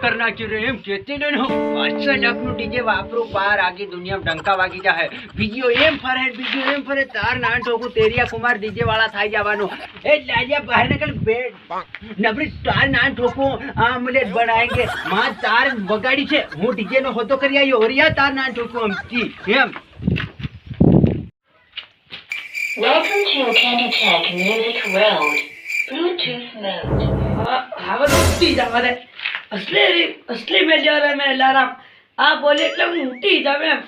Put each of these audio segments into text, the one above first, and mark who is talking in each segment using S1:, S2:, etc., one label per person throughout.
S1: करना चाहिए एम कहते ने अच्छा लाखનું ડીજે વાપરો પાર આગે દુનિયા ડંકા વાગી જાહે બીજો એમ ફરે તાર ના ઠોકું તેરિયા કુમાર ડીજે વાળા થઈ જવાનો એ લાલિયા બહાર નીકળ બેડ નબરી તાર ના ઠોકું આમલેટ બનાएंगे માં તાર બગાડી છે હું ડીજે નો હોતો કરી આવ્યો ઓરિયા તાર ના ઠોકું અમથી એમ
S2: Welcome to Candy Tech Music Road. Bluetooth mode.
S3: હવે ઉઠી જાવ રે असली में जो रे मैं अलार्म आ बोले એટલે હું ઉઠી જાવ એમ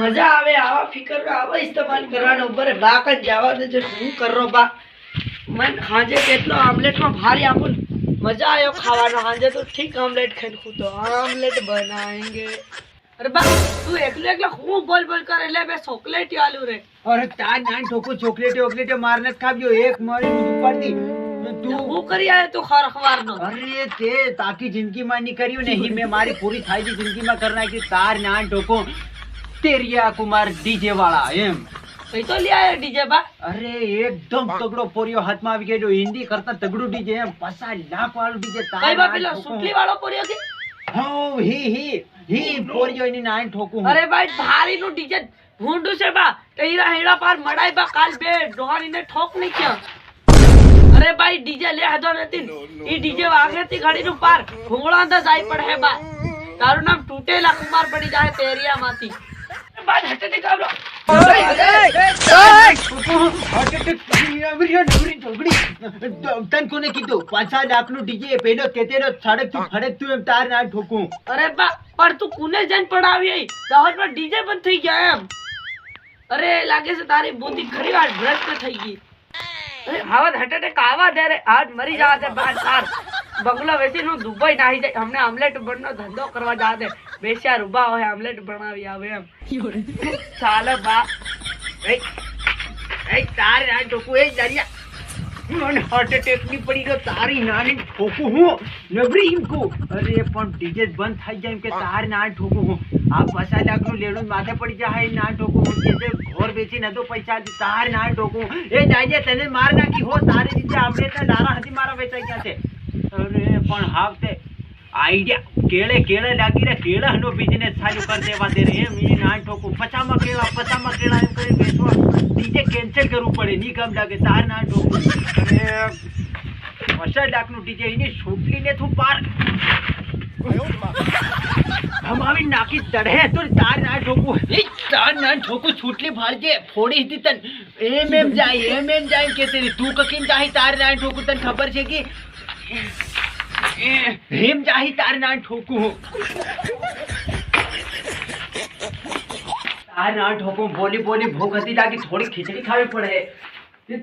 S3: મજા આવે આવા ફિકર આવા ઇસ્તેમાલ કરવાનો ઉપર બાક જ જવા દે જો હું કરો બા મન હાજે કેટલો આમલેટ માં ભારી આપું મજા આયો ખાવાનો હાજે તો ઠીક આમલેટ ખાઈ ખુદ આમલેટ બનાएंगे अरे बा तू एकले હું બોલ કરે એટલે બે ચોકલેટ આલુ રે
S1: અરે તાર ના ઠોકું ચોકલેટ મારને ખાવ્યો એક મારી ઉપાડી
S3: तू वो કરી આયો તો ખરખવાર નો
S1: અરે તે તાકી જિંદગી માં ની કર્યું નહીં મેં મારી પૂરી થાય છે જિંદગી માં કરના કે તાર ના ઠોકો તેરિયા કુમાર ડીજે વાળા એમ
S3: કઈ તો લે આયો ડીજે બા
S1: અરે એકદમ તગડો પોરિયો હાથમાં આવી ગયો હિન્દી કરતા તગડું ડીજે એમ 50 લાખ વાળું ડીજે તાર
S3: કઈ બા પેલો સુટલી વાળો પોરિયો કે
S1: હો હી પોરિયો ની ના ઠોકું
S3: અરે ભાઈ ભારી નું ડીજે ભૂંડું છે બા કઈરા હેડા પાર મડાઈ બા કાલ બે ડોહાની ને ઠોક નહીં ક્યાં अरे भाई डीजे ले हदो नती ई डीजे वागे ती घड़ी नु पार घुंगळा दा जाई पड़ है बा तारू नाम टूटेला कुमार पड़ी जाए तेरिया माती बाद हटे ते काबलो
S1: તન કોને કીધું 5 લાખ નું ડીજે પેલો કેતેરો સડક તું એમ તાર ના ઠોકું
S3: अरे बा पर तू कुने जन पड़ावी आई दाहोद में डीजे बंद થઈ ગયા એમ अरे लागे से तारी बुद्धि खरी आज भ्रष्ट થઈ ગઈ हवा हटे कावा दे रे आज मरी जाते बात सार बंगला वैसे नु दुबई नाही जाए हमने आमलेट बननो धंधो करवा जाते बेसिया रुबा होय आमलेट बनावी आवे एम साले बा ए तार ना टोकू ए दरिया મને હાર્ટ એટેક ની પડી ગયો તારી નાની ઠોકું હું નબરી ઇમકો અરે પણ ડીજે બંધ થઈ જાય કે તાર ના ઠોકું હું આ 50 લાખ નું લેડું માથે પડી જાય ના ઠોકું હું કે ઘર બેચી નતો પૈસા તાર ના ઠોકું એ જાજે તને માર નાખી હો તારી રીતે આપણે તો ડારા હતી મારા વેચાઈ ગયા છે અરે પણ હાવતે આઈડિયા કેળે લાગી રે કેળાનો બિઝનેસ ચાલુ કરી દેવા દે રે એમ ઈ ના ઠોકું 50 કેળા એમ કરી બેચવા ડીજે કેન્સલ કરવું પડે ની કામ લાગે તાર ના ઠોકું અને 50 લાખ નું ડીજે એની છોટલી ને તું પાર હમાવી નાખી ચઢે તો તાર ના ઠોકું એ તાર ના ઠોકું છૂટલી ફાળજે ફોડી હતી તન એમ જાય કે તેરી તું કકીમ જાહી તાર ના ઠોકું તને ખબર છે કે હેમ જાહી તાર ના ઠોકું તાર ના ઠોકું બોલી ભૂખ હતી લાગી થોડી ખીચડી ખાવી પડે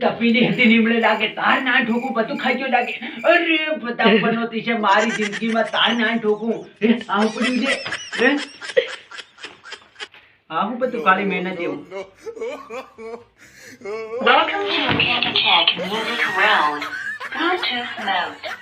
S3: તપીની હતી નીમડે લાગે તાર ના ઠોકું બધું ખાઈ ગયો લાગે અરે બધા બનોતી છે મારી જિંદગીમાં તાર ના ઠોકું આવું પડ્યું છે આવું બધું કાળી મહેનત જેવું
S2: Welcome to Candy Tech Music Road. Bluetooth mode.